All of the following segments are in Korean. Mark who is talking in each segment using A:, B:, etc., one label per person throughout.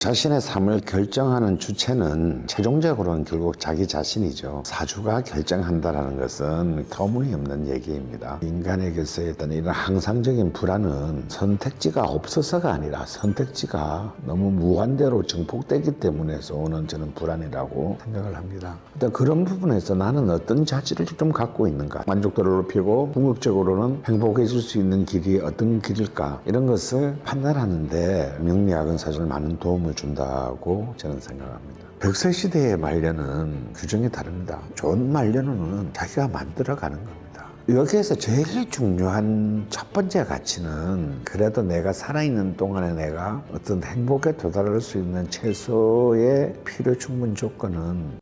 A: 자신의 삶을 결정하는 주체는 최종적으로는 결국 자기 자신이죠. 사주가 결정한다는 것은 터무니없는 얘기입니다. 인간에게서의 어떤 이런 항상적인 불안은 선택지가 없어서가 아니라 선택지가 너무 무한대로 증폭되기 때문에서 오는 저는 불안이라고 생각을 합니다. 일단 그런 부분에서 나는 어떤 자질을 좀 갖고 있는가, 만족도를 높이고 궁극적으로는 행복해질 수 있는 길이 어떤 길일까, 이런 것을 판단하는데 명리학은 사실 많은 도움을 준다고 저는 생각합니다. 벽세시대의 말년은 규정이 다릅니다. 좋은 말년은 자기가 만들어가는 겁니다. 여기에서 제일 중요한 첫 번째 가치는 그래도 내가 살아있는 동안에 내가 어떤 행복에 도달할 수 있는 최소의 필요 충분 조건은,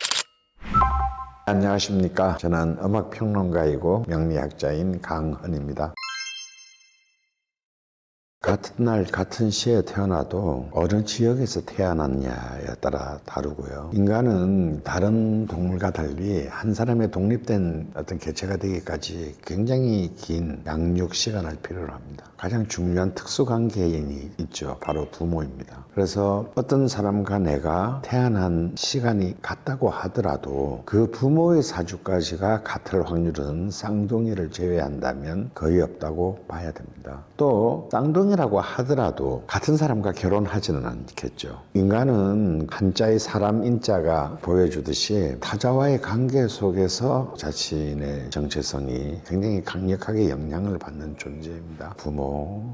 A: 안녕하십니까. 저는 음악평론가이고 명리학자인 강헌입니다. 같은 날 같은 시에 태어나도 어느 지역에서 태어났냐에 따라 다르고요. 인간은 다른 동물과 달리 한 사람의 독립된 어떤 개체가 되기까지 굉장히 긴 양육 시간을 필요로 합니다. 가장 중요한 특수관계인이 있죠. 바로 부모입니다. 그래서 어떤 사람과 내가 태어난 시간이 같다고 하더라도 그 부모의 사주까지가 같을 확률은 쌍둥이를 제외한다면 거의 없다고 봐야 됩니다. 또 쌍둥이라고 하더라도 같은 사람과 결혼하지는 않겠죠. 인간은 한자의 사람 인자가 보여주듯이 타자와의 관계 속에서 자신의 정체성이 굉장히 강력하게 영향을 받는 존재입니다. 부모,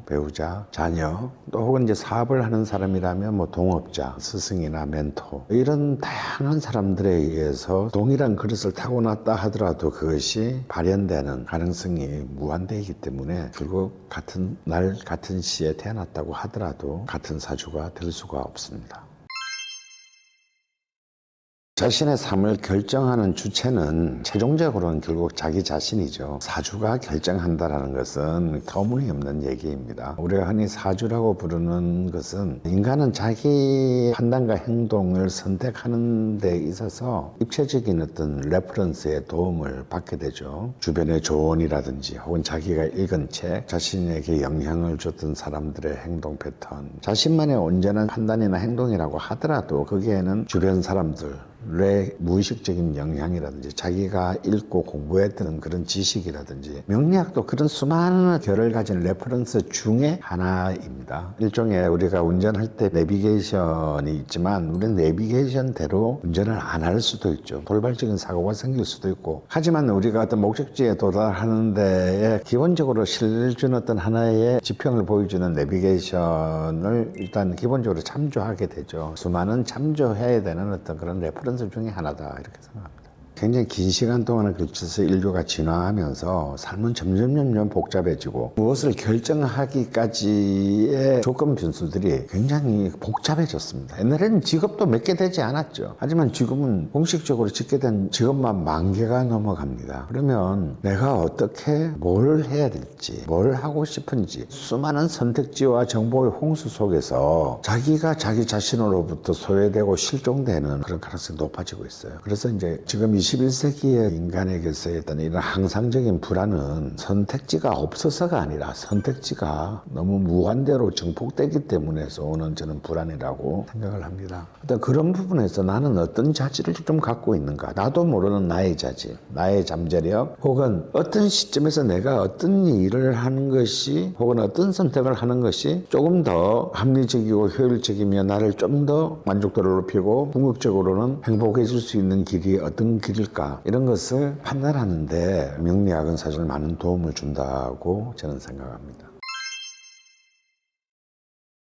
A: 배우자, 자녀, 또 혹은 이제 사업을 하는 사람이라면 뭐 동업자, 스승이나 멘토, 이런 다양한 사람들에 의해서 동일한 그릇을 타고났다 하더라도 그것이 발현되는 가능성이 무한대이기 때문에 결국 같은 날 같은 시에 태어났다고 하더라도 같은 사주가 될 수가 없습니다. 자신의 삶을 결정하는 주체는 최종적으로는 결국 자기 자신이죠. 사주가 결정한다는 것은 터무니없는 얘기입니다. 우리가 흔히 사주라고 부르는 것은 인간은 자기 판단과 행동을 선택하는 데 있어서 입체적인 어떤 레퍼런스의 도움을 받게 되죠. 주변의 조언이라든지 혹은 자기가 읽은 책, 자신에게 영향을 줬던 사람들의 행동 패턴, 자신만의 온전한 판단이나 행동이라고 하더라도 거기에는 주변 사람들 의 무의식적인 영향이라든지 자기가 읽고 공부했던 그런 지식이라든지, 명리학도 그런 수많은 결을 가진 레퍼런스 중에 하나입니다. 일종의 우리가 운전할 때 내비게이션이 있지만 우리는 내비게이션대로 운전을 안 할 수도 있죠. 돌발적인 사고가 생길 수도 있고, 하지만 우리가 어떤 목적지에 도달하는 데에 기본적으로 실준 어떤 하나의 지평을 보여주는 내비게이션을 일단 기본적으로 참조하게 되죠. 수많은 참조해야 되는 어떤 그런 레퍼런스 중에 하나다, 이렇게 생각합니다. 굉장히 긴 시간 동안에 걸쳐서 인류가 진화하면서 삶은 점점 복잡해지고 무엇을 결정하기까지의 조건 변수들이 굉장히 복잡해졌습니다. 옛날에는 직업도 몇 개 되지 않았죠. 하지만 지금은 공식적으로 짓게 된 직업만 10,000개가 넘어갑니다. 그러면 내가 어떻게 뭘 해야 될지, 뭘 하고 싶은지, 수많은 선택지와 정보의 홍수 속에서 자기가 자기 자신으로부터 소외되고 실종되는 그런 가능성이 높아지고 있어요. 그래서 이제 지금 21세기의 인간에게서의 어떤 이런 항상적인 불안은 선택지가 없어서가 아니라 선택지가 너무 무한대로 증폭되기 때문에서 오는 저는 불안이라고 생각을 합니다. 일단 그런 부분에서 나는 어떤 자질을 좀 갖고 있는가, 나도 모르는 나의 자질, 나의 잠재력, 혹은 어떤 시점에서 내가 어떤 일을 하는 것이, 혹은 어떤 선택을 하는 것이 조금 더 합리적이고 효율적이며 나를 좀 더 만족도를 높이고 궁극적으로는 행복해질 수 있는 길이 어떤 길일까, 이런 것을 판단하는데 명리학은 사실 많은 도움을 준다고 저는 생각합니다.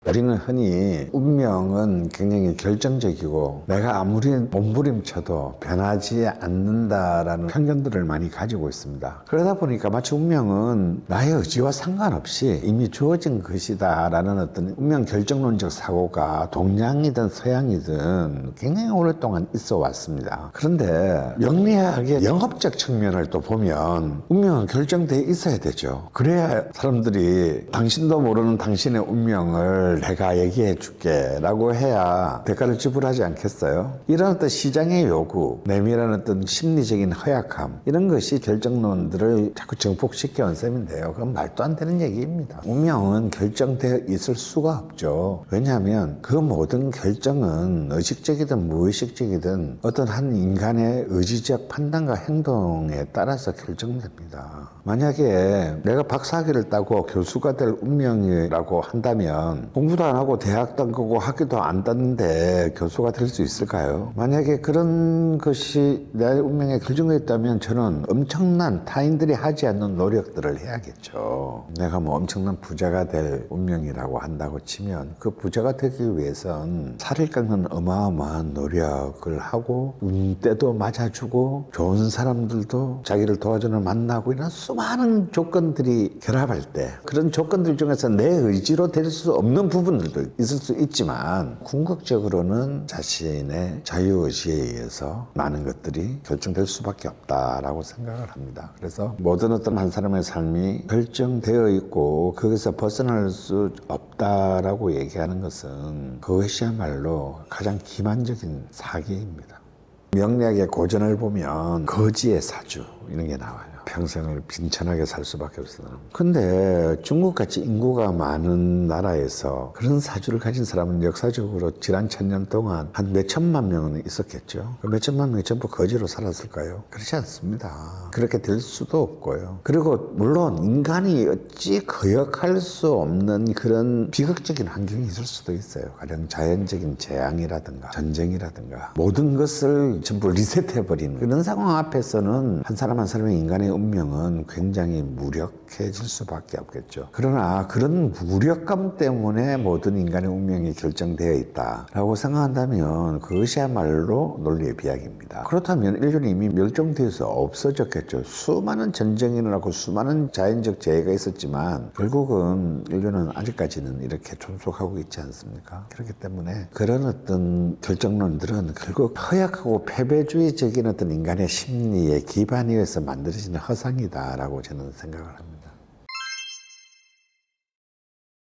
A: 우리는 흔히 운명은 굉장히 결정적이고 내가 아무리 몸부림쳐도 변하지 않는다라는 편견들을 많이 가지고 있습니다. 그러다 보니까 마치 운명은 나의 의지와 상관없이 이미 주어진 것이다 라는 어떤 운명 결정론적 사고가 동양이든 서양이든 굉장히 오랫동안 있어 왔습니다. 그런데 명리학의 영업적 측면을 또 보면 운명은 결정되어 있어야 되죠. 그래야 사람들이 당신도 모르는 당신의 운명을 이걸 내가 얘기해 줄게 라고 해야 대가를 지불하지 않겠어요? 이런 어떤 시장의 요구, 내밀한 어떤 심리적인 허약함, 이런 것이 결정론들을 자꾸 증폭시켜 온 셈인데요. 그건 말도 안 되는 얘기입니다. 운명은 결정되어 있을 수가 없죠. 왜냐하면 그 모든 결정은 의식적이든 무의식적이든 어떤 한 인간의 의지적 판단과 행동에 따라서 결정됩니다. 만약에 내가 박사학위를 따고 교수가 될 운명이라고 한다면 공부도 안 하고 대학도 안 가고 학교도 안 땄는데 교수가 될 수 있을까요? 만약에 그런 것이 내 운명에 결정되어 있다면 저는 엄청난 타인들이 하지 않는 노력들을 해야겠죠. 내가 뭐 엄청난 부자가 될 운명이라고 한다고 치면 그 부자가 되기 위해선 살을 깎는 어마어마한 노력을 하고 때도 맞아주고 좋은 사람들도 자기를 도와주는 만나고 이런 수많은 조건들이 결합할 때 그런 조건들 중에서 내 의지로 될 수 없는 부분들도 있을 수 있지만 궁극적으로는 자신의 자유의지에 의해서 많은 것들이 결정될 수밖에 없다라고 생각을 합니다. 그래서 모든 어떤 한 사람의 삶이 결정되어 있고 거기서 벗어날 수 없다라고 얘기하는 것은 그것이야말로 가장 기만적인 사기입니다. 명리학의 고전을 보면 거지의 사주 이런 게 나와요. 평생을 빈천하게 살 수밖에 없어요. 근데 중국같이 인구가 많은 나라에서 그런 사주를 가진 사람은 역사적으로 지난 1000년 동안 한 몇천만 명은 있었겠죠. 그 몇천만 명이 전부 거지로 살았을까요? 그렇지 않습니다. 그렇게 될 수도 없고요. 그리고 물론 인간이 어찌 거역할 수 없는 그런 비극적인 환경이 있을 수도 있어요. 가령 자연적인 재앙이라든가 전쟁이라든가 모든 것을 전부 리셋해버리는 그런 상황 앞에서는 한 사람 한 사람의 인간의 운명은 굉장히 무력해질 수밖에 없겠죠. 그러나 그런 무력감 때문에 모든 인간의 운명이 결정되어 있다라고 생각한다면 그것이야말로 논리의 비약입니다. 그렇다면 인류는 이미 멸종되어서 없어졌겠죠. 수많은 전쟁이 일어나고 수많은 자연적 재해가 있었지만 결국은 인류는 아직까지는 이렇게 존속하고 있지 않습니까? 그렇기 때문에 그런 어떤 결정론들은 결국 허약하고 패배주의적인 어떤 인간의 심리에 기반이 해서 만들어지는 허상이다라고 저는 생각을 합니다.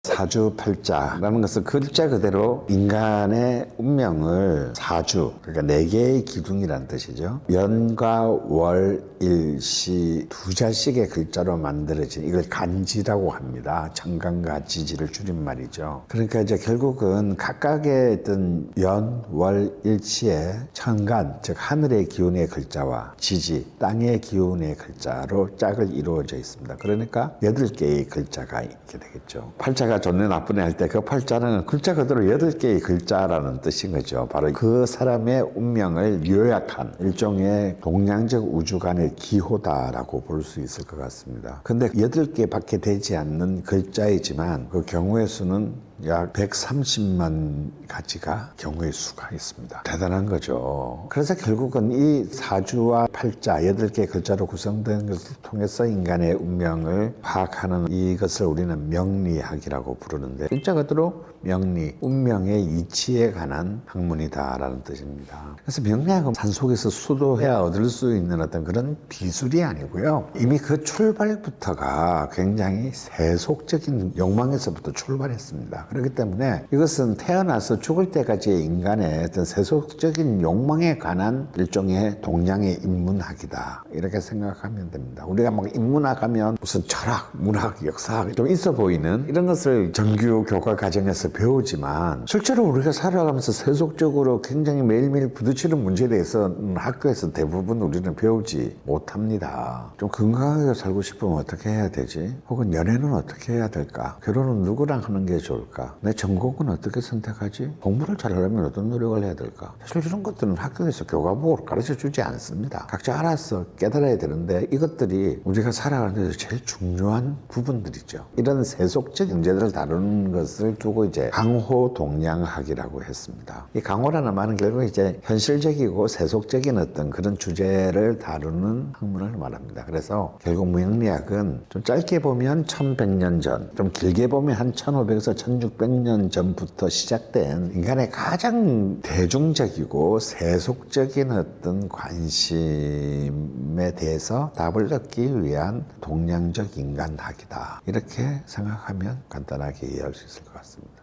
A: 사주팔자라는 것은 글자 그대로 인간의 운명을 사주, 그러니까 4개의 기둥이라는 뜻이죠. 연과 월, 일, 시 두 자씩의 글자로 만들어진 이걸 간지라고 합니다. 천간과 지지를 줄인 말이죠. 그러니까 이제 결국은 각각의 어떤 연, 월, 일치의 천간, 즉 하늘의 기운의 글자와 지지, 땅의 기운의 글자로 짝을 이루어져 있습니다. 그러니까 8개의 글자가 있게 되겠죠. 팔자가 좋네 나쁘네 할 때 그 팔자는 글자 그대로 8개의 글자라는 뜻인 거죠. 바로 그 사람의 운명을 요약한 일종의 동량적 우주관의 기호다라고 볼 수 있을 것 같습니다. 근데 8개밖에 되지 않는 글자이지만 그 경우의 수는 약 130만 가지가 경우의 수가 있습니다. 대단한 거죠. 그래서 결국은 이 사주와 팔자 8개의 글자로 구성된 것을 통해서 인간의 운명을 파악하는 이것을 우리는 명리학이라고 부르는데 진짜 그대로 명리, 운명의 이치에 관한 학문이다라는 뜻입니다. 그래서 명리학은 산속에서 수도해야 얻을 수 있는 어떤 그런 비술이 아니고요. 이미 그 출발부터가 굉장히 세속적인 욕망에서부터 출발했습니다. 그렇기 때문에 이것은 태어나서 죽을 때까지의 인간의 어떤 세속적인 욕망에 관한 일종의 동양의 인문학이다. 이렇게 생각하면 됩니다. 우리가 막 인문학 하면 무슨 철학, 문학, 역사 좀 있어 보이는 이런 것을 정규 교과 과정에서 배우지만 실제로 우리가 살아가면서 세속적으로 굉장히 매일매일 부딪히는 문제에 대해서 학교에서 대부분 우리는 배우지 못합니다. 좀 건강하게 살고 싶으면 어떻게 해야 되지? 혹은 연애는 어떻게 해야 될까? 결혼은 누구랑 하는 게 좋을까? 내 전공은 어떻게 선택하지? 공부를 잘하려면 어떤 노력을 해야 될까? 사실 이런 것들은 학교에서 교과목으로 가르쳐 주지 않습니다. 각자 알아서 깨달아야 되는데 이것들이 우리가 살아가는 데서 제일 중요한 부분들이죠. 이런 세속적 문제들을 다루는 것을 두고 이제 강호동양학이라고 했습니다. 이 강호라는 말은 결국 이제 현실적이고 세속적인 어떤 그런 주제를 다루는 학문을 말합니다. 그래서 결국 명리학은 좀 짧게 보면 1100년 전, 좀 길게 보면 한 1500에서 1600년 전부터 시작된 인간의 가장 대중적이고 세속적인 어떤 관심에 대해서 답을 얻기 위한 동양적 인간학이다. 이렇게 생각하면 간단하게 이해할 수 있을 것 같습니다.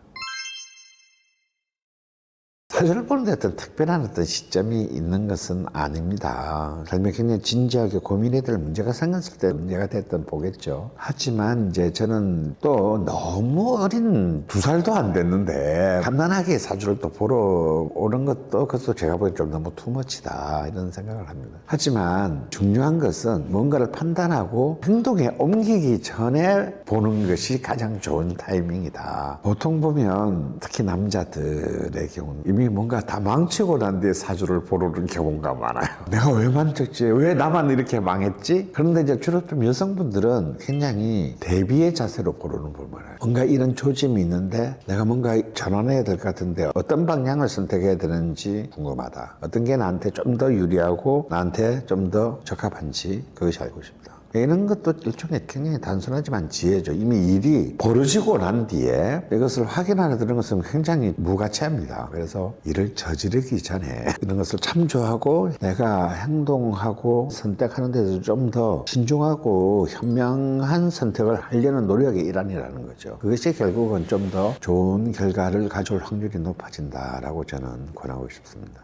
A: 사주를 보는데 어떤 특별한 어떤 시점이 있는 것은 아닙니다. 삶에 굉장히 진지하게 고민해야 될 문제가 생겼을 때 문제가 됐던 보겠죠. 하지만 이제 저는 또 너무 어린 2살도 안 됐는데 간단하게 사주를 또 보러 오는 것도 그것도 제가 보기엔 좀 너무 투머치다 이런 생각을 합니다. 하지만 중요한 것은 뭔가를 판단하고 행동에 옮기기 전에 보는 것이 가장 좋은 타이밍이다. 보통 보면 특히 남자들의 경우는 이미 뭔가 다 망치고 난 뒤에 사주를 보러 오는 경우가 많아요. 내가 왜 망쳤지? 왜 나만 이렇게 망했지? 그런데 이제 주로 좀 여성분들은 굉장히 대비의 자세로 보러는 볼 만해요. 뭔가 이런 조짐이 있는데 내가 뭔가 전환해야 될 것 같은데 어떤 방향을 선택해야 되는지 궁금하다. 어떤 게 나한테 좀 더 유리하고 나한테 좀 더 적합한지 그것이 알고 싶다. 이런 것도 일종의 굉장히 단순하지만 지혜죠. 이미 일이 벌어지고 난 뒤에 이것을 확인하는 그런 것은 굉장히 무가치합니다. 그래서 일을 저지르기 전에 이런 것을 참조하고 내가 행동하고 선택하는 데서 좀 더 신중하고 현명한 선택을 하려는 노력의 일환이라는 거죠. 그것이 결국은 좀 더 좋은 결과를 가져올 확률이 높아진다라고 저는 권하고 싶습니다.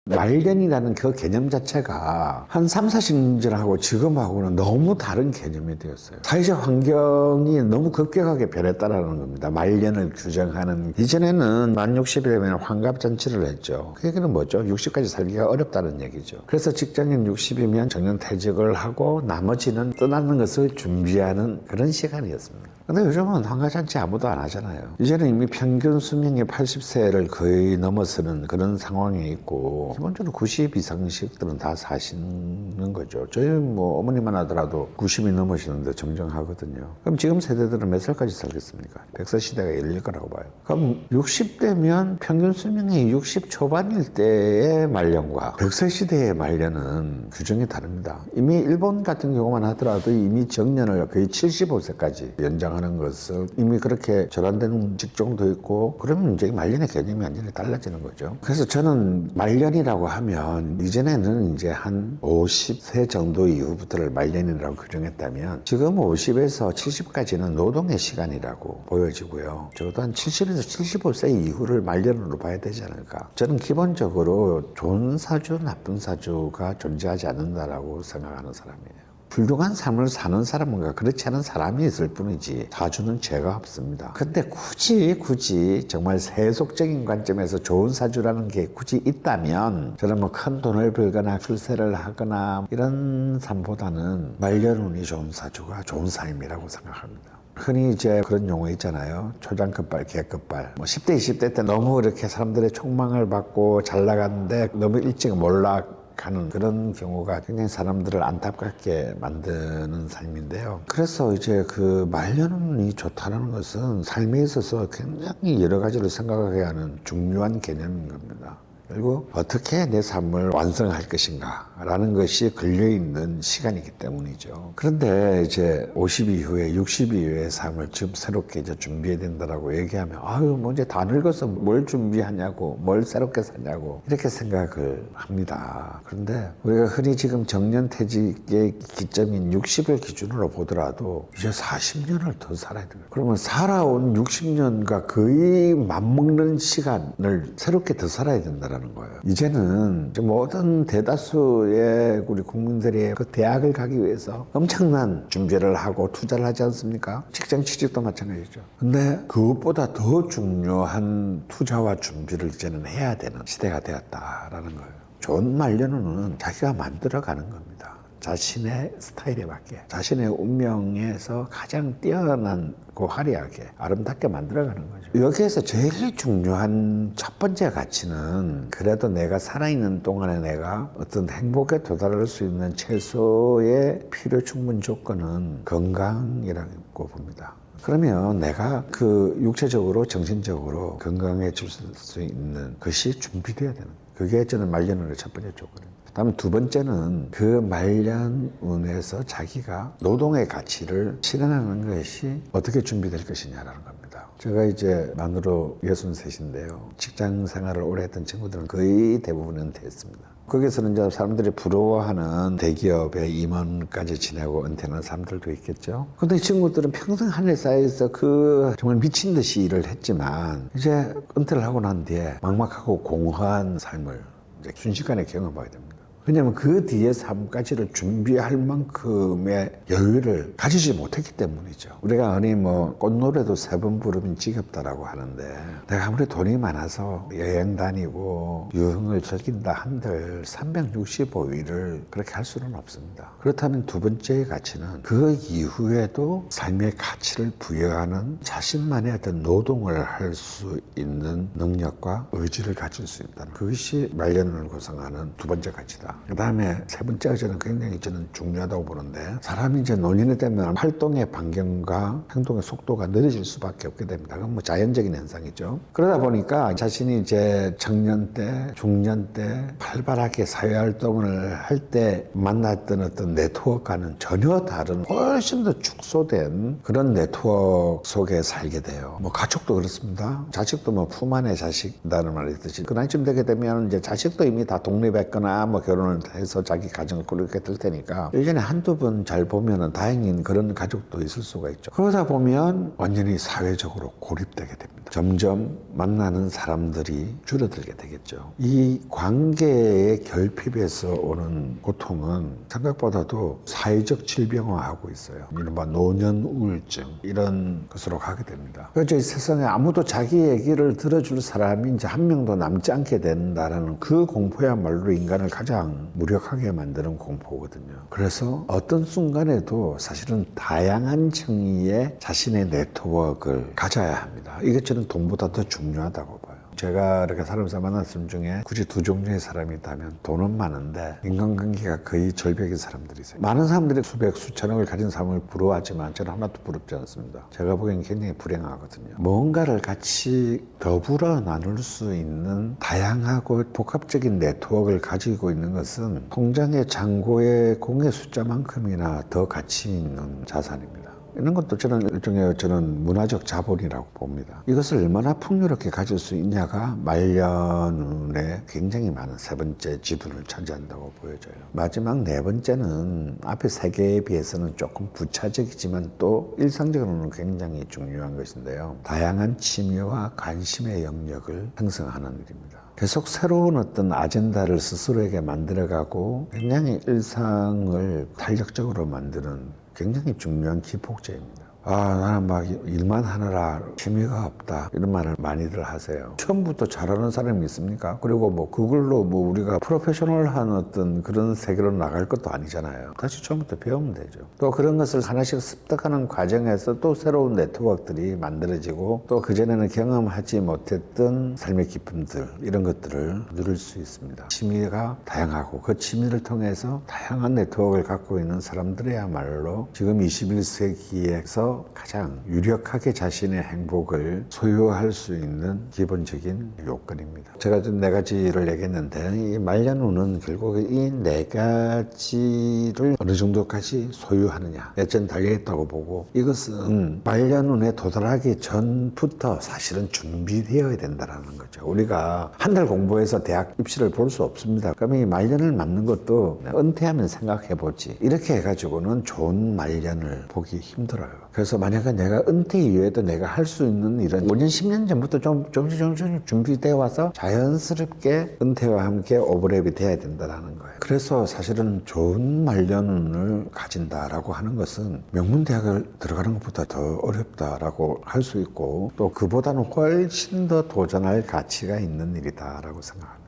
A: 말년이라는 그 개념 자체가 한 3, 40년하고 지금하고는 너무 다른 개념이 되었어요. 사회적 환경이 너무 급격하게 변했다는 겁니다. 말년을 규정하는. 이전에는 만 60이 되면 환갑잔치를 했죠. 그 얘기는 뭐죠? 60까지 살기가 어렵다는 얘기죠. 그래서 직장인 60이면 정년퇴직을 하고 나머지는 떠나는 것을 준비하는 그런 시간이었습니다. 근데 요즘은 환갑잔치 아무도 안 하잖아요. 이제는 이미 평균 수명이 80세를 거의 넘어서는 그런 상황에 있고 기본적으로 90 이상씩들은 다 사시는 거죠. 저희 뭐 어머니만 하더라도 90이 넘으시는데 정정하거든요. 그럼 지금 세대들은 몇 살까지 살겠습니까? 100세 시대가 열릴 거라고 봐요. 그럼 60대면 평균 수명이 60 초반일 때의 말년과 100세 시대의 말년은 규정이 다릅니다. 이미 일본 같은 경우만 하더라도 이미 정년을 거의 75세까지 연장 하는 것을 이미 그렇게 절환되는 직종도 있고 그러면 이제 말년의 개념이 완전히 달라지는 거죠. 그래서 저는 말년이라고 하면 이전에는 이제 한 50세 정도 이후부터를 말년이라고 규정했다면 지금 50에서 70까지는 노동의 시간이라고 보여지고요. 적어도 한 70에서 75세 이후를 말년으로 봐야 되지 않을까. 저는 기본적으로 좋은 사주, 나쁜 사주가 존재하지 않는다라고 생각하는 사람이에요. 훌륭한 삶을 사는 사람과 그렇지 않은 사람이 있을 뿐이지 사주는 죄가 없습니다. 근데 굳이 정말 세속적인 관점에서 좋은 사주라는 게 굳이 있다면 저는 뭐 큰 돈을 벌거나 출세를 하거나 이런 삶보다는 말년운이 좋은 사주가 좋은 삶이라고 생각합니다. 흔히 이제 그런 용어 있잖아요. 초장급발, 개급발. 뭐 10대, 20대 때 너무 이렇게 사람들의 촉망을 받고 잘 나갔는데 너무 일찍 몰락하는 그런 경우가 굉장히 사람들을 안타깝게 만드는 삶인데요. 그래서 이제 그 말년운이 좋다는 것은 삶에 있어서 굉장히 여러 가지를 생각하게 하는 중요한 개념인 겁니다. 그리고 어떻게 내 삶을 완성할 것인가 라는 것이 걸려있는 시간이기 때문이죠. 그런데 이제 50 이후에 60 이후의 삶을 지금 새롭게 이제 준비해야 된다라고 얘기하면 아유 뭐 이제 다 늙어서 뭘 준비하냐고 뭘 새롭게 사냐고 이렇게 생각을 합니다. 그런데 우리가 흔히 지금 정년퇴직의 기점인 60을 기준으로 보더라도 이제 40년을 더 살아야 돼요. 그러면 살아온 60년과 거의 맞먹는 시간을 새롭게 더 살아야 된다라는 거예요. 이제는 모든 대다수의 우리 국민들이 그 대학을 가기 위해서 엄청난 준비를 하고 투자를 하지 않습니까? 직장 취직도 마찬가지죠. 근데 그것보다 더 중요한 투자와 준비를 이제는 해야 되는 시대가 되었다라는 거예요. 좋은 말년운은 자기가 만들어가는 겁니다. 자신의 스타일에 맞게 자신의 운명에서 가장 뛰어난고 화려하게 아름답게 만들어가는 거죠. 여기에서 제일 중요한 첫 번째 가치는 그래도 내가 살아있는 동안에 내가 어떤 행복에 도달할 수 있는 최소의 필요 충분 조건은 건강이라고 봅니다. 그러면 내가 그 육체적으로 정신적으로 건강해질 수 있는 것이 준비되어야 되는 거예요. 그게 저는 말년운의 첫 번째 조건입니다. 다음 두 번째는 그 말년운에서 자기가 노동의 가치를 실현하는 것이 어떻게 준비될 것이냐라는 겁니다. 제가 이제 만으로 63인데요. 직장 생활을 오래 했던 친구들은 거의 대부분 은퇴했습니다. 거기서는 이제 사람들이 부러워하는 대기업의 임원까지 지내고 은퇴하는 사람들도 있겠죠. 근데 이 친구들은 평생 하늘사에서 그 정말 미친 듯이 일을 했지만 이제 은퇴를 하고 난 뒤에 막막하고 공허한 삶을 이제 순식간에 경험하게 됩니다. 왜냐하면 그 뒤의 삶까지를 준비할 만큼의 여유를 가지지 못했기 때문이죠. 우리가 흔히 뭐 꽃노래도 3번 부르면 지겹다라고 하는데 내가 아무리 돈이 많아서 여행 다니고 유흥을 즐긴다 한들 365일을 그렇게 할 수는 없습니다. 그렇다면 두 번째의 가치는 그 이후에도 삶의 가치를 부여하는 자신만의 어떤 노동을 할 수 있는 능력과 의지를 가질 수 있다는 그것이 말년을 구성하는 두 번째 가치다. 그 다음에 세 번째가 저는 중요하다고 보는데 사람이 이제 노년이 되면 활동의 반경과 행동의 속도가 느려질 수밖에 없게 됩니다. 그건 뭐 자연적인 현상이죠. 그러다 보니까 자신이 이제 청년 때, 중년 때 활발하게 사회활동을 할 때 만났던 어떤 네트워크와는 전혀 다른 훨씬 더 축소된 그런 네트워크 속에 살게 돼요. 뭐 가족도 그렇습니다. 자식도 뭐 품 안의 자식이라는 말이 있듯이 그 나이쯤 되게 되면 이제 자식도 이미 다 독립했거나 뭐 결혼을 해서 자기 가정을 꾸리게 될 테니까 1년에 한두 번 잘 보면은 다행인 그런 가족도 있을 수가 있죠. 그러다 보면 완전히 사회적으로 고립되게 됩니다. 점점 만나는 사람들이 줄어들게 되겠죠. 이 관계의 결핍에서 오는 고통은 생각보다도 사회적 질병화하고 있어요. 이른바 노년 우울증 이런 것으로 가게 됩니다. 그래서 이 세상에 아무도 자기 얘기를 들어줄 사람이 이제 한 명도 남지 않게 된다라는 그 공포야말로 인간을 가장 무력하게 만드는 공포거든요. 그래서 어떤 순간에도 사실은 다양한 층위의 자신의 네트워크를 가져야 합니다. 이게 저는 돈보다 더 중요하다고 봐요. 제가 이렇게 사람을 만났을 중에 굳이 두 종류의 사람이 있다면 돈은 많은데 인간관계가 거의 절벽인 사람들이 있어요. 많은 사람들이 수백, 수천억을 가진 사람을 부러워하지만 저는 하나도 부럽지 않습니다. 제가 보기엔 굉장히 불행하거든요. 뭔가를 같이 더불어 나눌 수 있는 다양하고 복합적인 네트워크를 가지고 있는 것은 통장의 잔고의 공의 숫자만큼이나 더 가치 있는 자산입니다. 이런 것도 저는 일종의 문화적 자본이라고 봅니다. 이것을 얼마나 풍요롭게 가질 수 있냐가 말년에 굉장히 많은 세 번째 지분을 차지한다고 보여져요. 마지막 네 번째는 앞에 세 개에 비해서는 조금 부차적이지만 또 일상적으로는 굉장히 중요한 것인데요. 다양한 취미와 관심의 영역을 형성하는 일입니다. 계속 새로운 어떤 아젠다를 스스로에게 만들어가고 굉장히 일상을 탄력적으로 만드는 굉장히 중요한 기폭제입니다. 나는 막 일만 하느라 취미가 없다 이런 말을 많이들 하세요. 처음부터 잘하는 사람이 있습니까? 그리고 뭐 그걸로 뭐 우리가 프로페셔널한 어떤 그런 세계로 나갈 것도 아니잖아요. 다시 처음부터 배우면 되죠. 또 그런 것을 하나씩 습득하는 과정에서 또 새로운 네트워크들이 만들어지고 또 그전에는 경험하지 못했던 삶의 기쁨들 이런 것들을 누릴 수 있습니다. 취미가 다양하고 그 취미를 통해서 다양한 네트워크를 갖고 있는 사람들이야말로 지금 21세기에서 가장 유력하게 자신의 행복을 소유할 수 있는 기본적인 요건입니다. 제가 좀 네 가지를 얘기했는데 이 말년운은 결국 이 네 가지를 어느 정도까지 소유하느냐에 전 달려있다고 보고 이것은 말년운에 도달하기 전부터 사실은 준비되어야 된다는 거죠. 우리가 한 달 공부해서 대학 입시를 볼 수 없습니다. 그러면 이 말년을 맞는 것도 은퇴하면 생각해보지 이렇게 해가지고는 좋은 말년을 보기 힘들어요. 그래서 만약에 내가 은퇴 이후에도 내가 할 수 있는 일은 5년, 10년 전부터 조금씩 준비되어 와서 자연스럽게 은퇴와 함께 오버랩이 돼야 된다는 거예요. 그래서 사실은 좋은 말년운을 가진다라고 하는 것은 명문대학을 들어가는 것보다 더 어렵다라고 할 수 있고 또 그보다는 훨씬 더 도전할 가치가 있는 일이다라고 생각합니다.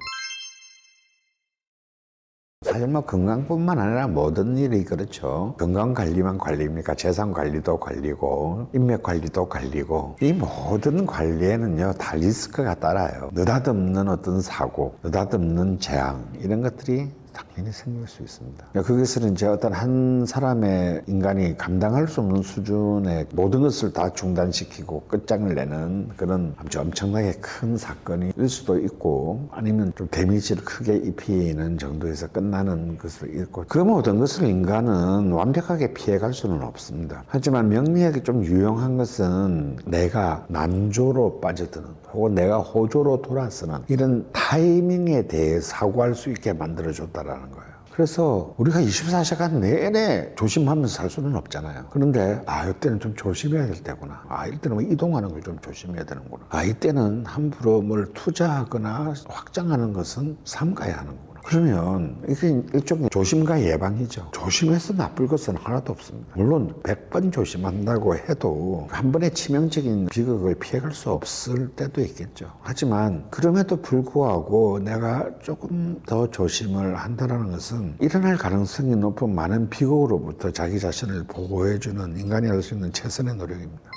A: 사실 뭐 건강뿐만 아니라 모든 일이 그렇죠. 건강 관리만 관리입니까? 재산 관리도 관리고 인맥 관리도 관리고 이 모든 관리에는요 다 리스크가 따라요. 느닷없는 어떤 사고, 느닷없는 재앙 이런 것들이 당연히 생길 수 있습니다. 그것은 이제 어떤 한 사람의 인간이 감당할 수 없는 수준의 모든 것을 다 중단시키고 끝장을 내는 그런 아주 엄청나게 큰 사건일 수도 있고, 아니면 좀 데미지를 크게 입히는 정도에서 끝나는 것을 있고, 그 모든 것을 인간은 완벽하게 피해갈 수는 없습니다. 하지만 명리학이 좀 유용한 것은 내가 난조로 빠져드는 혹은 내가 호조로 돌아서는 이런 타이밍에 대해 사고할 수 있게 만들어줬다라는 거예요. 그래서 우리가 24시간 내내 조심하면서 살 수는 없잖아요. 그런데 이때는 좀 조심해야 될 때구나. 이때는 뭐 이동하는 걸 좀 조심해야 되는구나. 이때는 함부로 뭘 투자하거나 확장하는 것은 삼가야 하는구나. 그러면 이게 일종의 조심과 예방이죠. 조심해서 나쁠 것은 하나도 없습니다. 물론 100번 조심한다고 해도 한 번의 치명적인 비극을 피해갈 수 없을 때도 있겠죠. 하지만 그럼에도 불구하고 내가 조금 더 조심을 한다는 것은 일어날 가능성이 높은 많은 비극으로부터 자기 자신을 보호해주는 인간이 할 수 있는 최선의 노력입니다.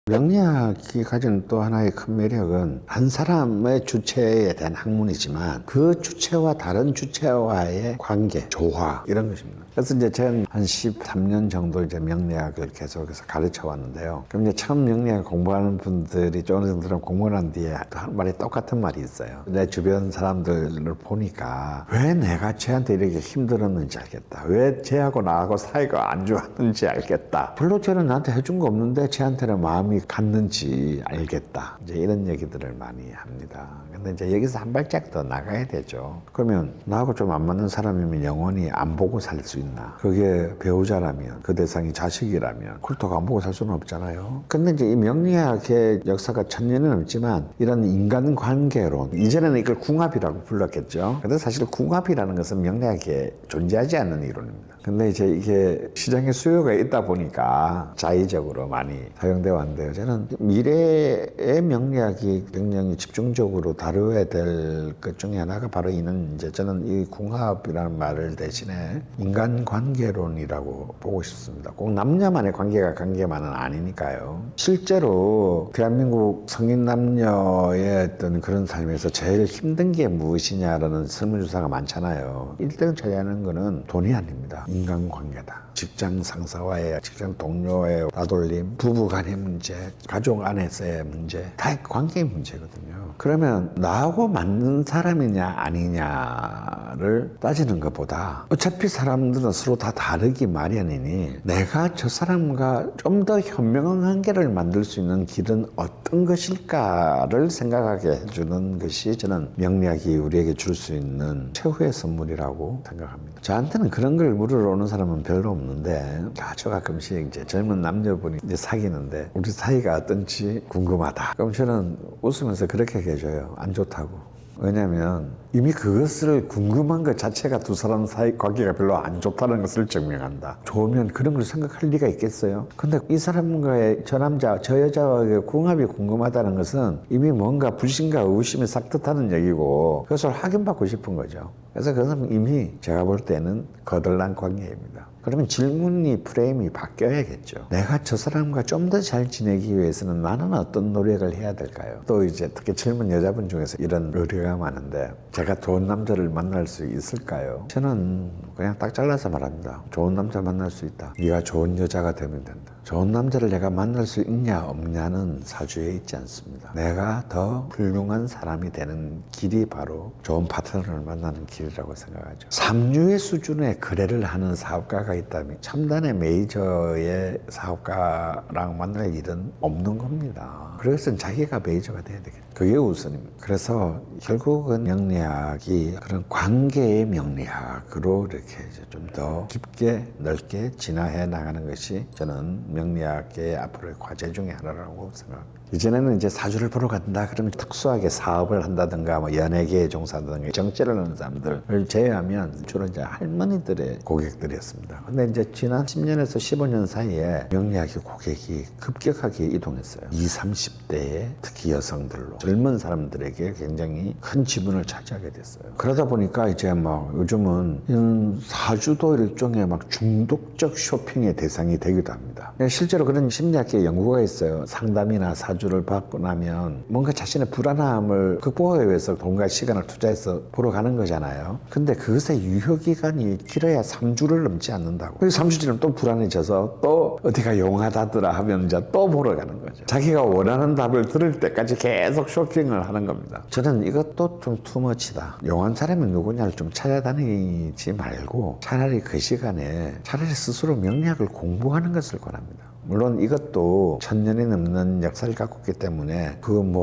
A: 명리학이 가진 또 하나의 큰 매력은 한 사람의 주체에 대한 학문이지만 그 주체와 다른 주체와의 관계, 조화 이런 것입니다. 그래서 이제 저는 한 13년 정도 이제 명리학을 계속해서 가르쳐 왔는데요. 그럼 이제 처음 명리학 공부하는 분들이 어느 정도 공부를 한 뒤에 한 말이 똑같은 말이 있어요. 내 주변 사람들을 보니까 왜 내가 쟤한테 이렇게 힘들었는지 알겠다. 왜 쟤하고 나하고 사이가 안 좋았는지 알겠다. 별로 쟤는 나한테 해준 거 없는데 쟤한테는 마음이 갔는지 알겠다. 이제 이런 얘기들을 많이 합니다. 근데 이제 여기서 한 발짝 더 나가야 되죠. 그러면 나하고 좀 안 맞는 사람이면 영원히 안 보고 살 수 있나? 그게 배우자라면, 그 대상이 자식이라면 그렇다고 안 보고 살 수는 없잖아요. 근데 이제 이 명리학의 역사가 1000년은 넘지만 이런 인간관계론, 이전에는 이걸 궁합이라고 불렀겠죠. 근데 사실 궁합이라는 것은 명리학에 존재하지 않는 이론입니다. 근데 이제 이게 시장에 수요가 있다 보니까 자의적으로 많이 사용되어 왔는데요. 저는 미래의 명리학이 굉장히 집중적으로 다루어야 될 것 중에 하나가 바로 이제 저는 이 궁합이라는 말을 대신에 인간관계론이라고 보고 싶습니다. 꼭 남녀만의 관계만은 아니니까요. 실제로 대한민국 성인 남녀의 어떤 그런 삶에서 제일 힘든 게 무엇이냐라는 설문조사가 많잖아요. 1등 차지하는 거는 돈이 아닙니다. 인간관계다. 직장 상사와의, 직장 동료의 따돌림, 부부 간의 문제, 가족 안에서의 문제, 다 관계의 문제거든요. 그러면 나하고 맞는 사람이냐 아니냐를 따지는 것보다 어차피 사람들은 서로 다 다르기 마련이니 내가 저 사람과 좀 더 현명한 관계를 만들 수 있는 길은 어떤 것일까를 생각하게 해주는 것이 저는 명리학이 우리에게 줄 수 있는 최후의 선물이라고 생각합니다. 저한테는 그런 걸 물으러 오는 사람은 별로 없는데 아주 가끔씩 이제 젊은 남녀분이 이제 사귀는데 우리 사이가 어떤지 궁금하다. 그럼 저는 웃으면서 그렇게 해줘요. 안 좋다고. 왜냐하면 이미 그것을 궁금한 것 자체가 두 사람 사이 관계가 별로 안 좋다는 것을 증명한다. 좋으면 그런 걸 생각할 리가 있겠어요? 근데 이 사람과의 저 남자, 저 여자와의 궁합이 궁금하다는 것은 이미 뭔가 불신과 의심이 싹트하는 얘기고 그것을 확인받고 싶은 거죠. 그래서 그것은 이미 제가 볼 때는 거덜난 관계입니다. 그러면 질문이 프레임이 바뀌어야겠죠. 내가 저 사람과 좀 더 잘 지내기 위해서는 나는 어떤 노력을 해야 될까요? 또 이제 특히 젊은 여자분 중에서 이런 의뢰가 많은데 제가 좋은 남자를 만날 수 있을까요? 저는 그냥 딱 잘라서 말합니다. 좋은 남자 만날 수 있다. 네가 좋은 여자가 되면 된다. 좋은 남자를 내가 만날 수 있냐 없냐는 사주에 있지 않습니다. 내가 더 훌륭한 사람이 되는 길이 바로 좋은 파트너를 만나는 길이라고 생각하죠. 삼류의 수준의 거래를 하는 사업가가 있다면 첨단의 메이저의 사업가랑 만날 일은 없는 겁니다. 그래서 자기가 메이저가 돼야 되겠죠. 그게 우선입니다. 그래서 결국은 명리학이 그런 관계의 명리학으로 이렇게 이제 좀 더 깊게 넓게 진화해 나가는 것이 저는 명리학의 앞으로의 과제 중에 하나라고 생각합니다. 이전에는 이제 사주를 보러 간다 그러면 특수하게 사업을 한다든가 뭐 연예계에 종사하든가 정치를 하는 사람들을 제외하면 주로 이제 할머니들의 고객들이었습니다. 근데 이제 지난 10년에서 15년 사이에 명리학의 고객이 급격하게 이동했어요. 20, 30대의 특히 여성들로 젊은 사람들에게 굉장히 큰 지분을 차지하게 됐어요. 그러다 보니까 이제 막 요즘은 사주도 일종의 막 중독적 쇼핑의 대상이 되기도 합니다. 실제로 그런 심리학계 연구가 있어요. 상담이나 사주 사주를 받고 나면 뭔가 자신의 불안함을 극복하기 위해서 돈과 시간을 투자해서 보러 가는 거잖아요. 근데 그것의 유효기간이 길어야 3주를 넘지 않는다고. 3주 지나면 또 불안해져서 또 어디가 용하다더라 하면 이제 또 보러 가는 거죠. 자기가 원하는 답을 들을 때까지 계속 쇼핑을 하는 겁니다. 저는 이것도 좀 투머치다. 용한 사람이 누구냐를 좀 찾아다니지 말고 차라리 그 시간에 차라리 스스로 명리학을 공부하는 것을 권합니다. 물론 이것도 1000년이 넘는 역사를 갖고 있기 때문에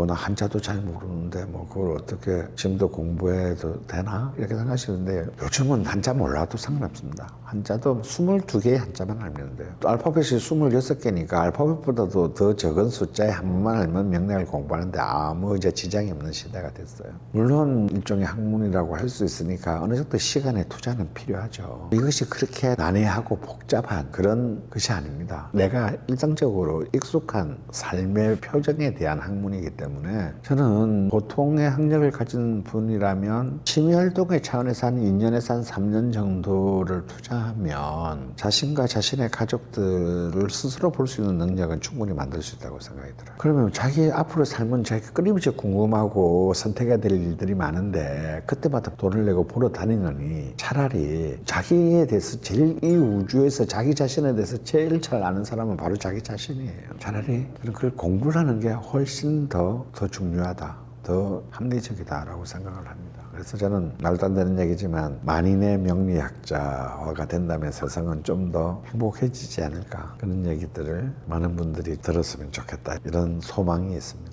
A: 나 한자도 잘 모르는데 그걸 어떻게 지금도 공부해도 되나? 이렇게 생각하시는데 요즘은 한자 몰라도 상관없습니다. 한자도 22개의 한자만 알면 돼요. 또 알파벳이 26개니까 알파벳보다도 더 적은 숫자의 한문만 알면 명리학을 공부하는데 아무 이제 지장이 없는 시대가 됐어요. 물론 일종의 학문이라고 할 수 있으니까 어느 정도 시간의 투자는 필요하죠. 이것이 그렇게 난해하고 복잡한 그런 것이 아닙니다. 내가 일상적으로 익숙한 삶의 표정에 대한 학문이기 때문에 저는 보통의 학력을 가진 분이라면 취미활동의 차원에서 한 2년에서 한 3년 정도를 투자하면 자신과 자신의 가족들을 스스로 볼 수 있는 능력은 충분히 만들 수 있다고 생각이 들어요. 그러면 자기 앞으로 삶은 자기가 끊임없이 궁금하고 선택해야 될 일들이 많은데 그때마다 돈을 내고 보러 다니느니 차라리 자기에 대해서 제일 이 우주에서 자기 자신에 대해서 제일 잘 아는 사람은 바로 자기 자신이에요. 차라리 그걸 공부를 하는 게 훨씬 더 중요하다. 더 합리적이다라고 생각을 합니다. 그래서 저는 말도 안 되는 얘기지만 만인의 명리학자가 된다면 세상은 좀 더 행복해지지 않을까 그런 얘기들을 많은 분들이 들었으면 좋겠다 이런 소망이 있습니다.